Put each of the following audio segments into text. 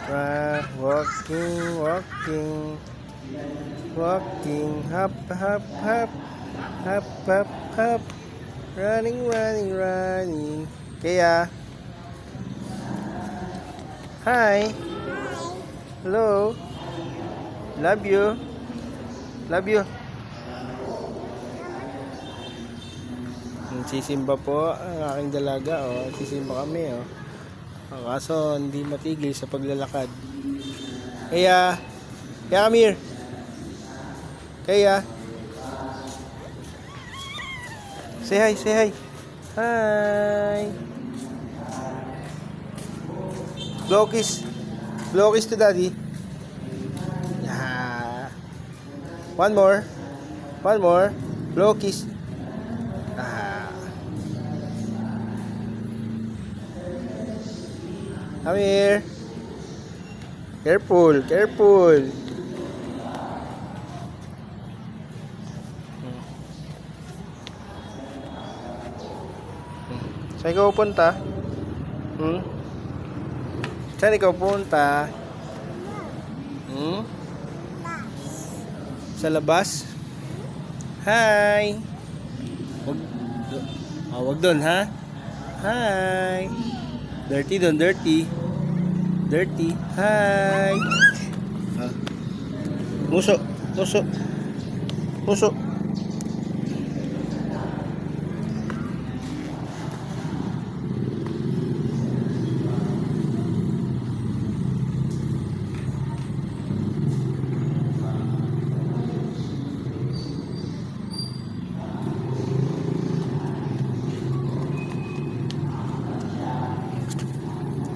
Walking, walking, walking, hop, hop, hop, hop, hop, hop, running, running, running. Kaya, hi, hello, love you, love you. Sisimba po ang aking dalaga, oh. Sisimba kami, oh. Kaso hindi matigil sa paglalakad. Kaya come here. Kaya say hi, say hi. Hi. Blow kiss. Blow kiss to daddy. Yeah. One more. One more. Blow kiss. Ah. Come here. Careful, careful. Saan ikaw punta? Saan ikaw punta? Sa labas? Hi! Wag doon, ha? Hi! Dirty doon, dirty. Dirty. Hi! Muso, muso. Muso.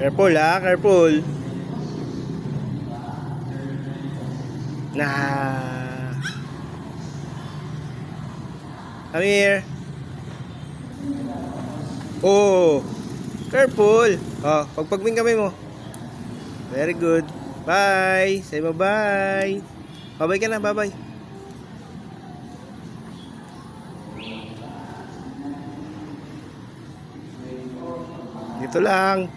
Careful, ha? Careful. Nah. Come here. Oh. Careful. Oh, pagpagming kamay mo. Very good. Bye. Say bye-bye. Bye-bye ka na, bye-bye. Dito lang.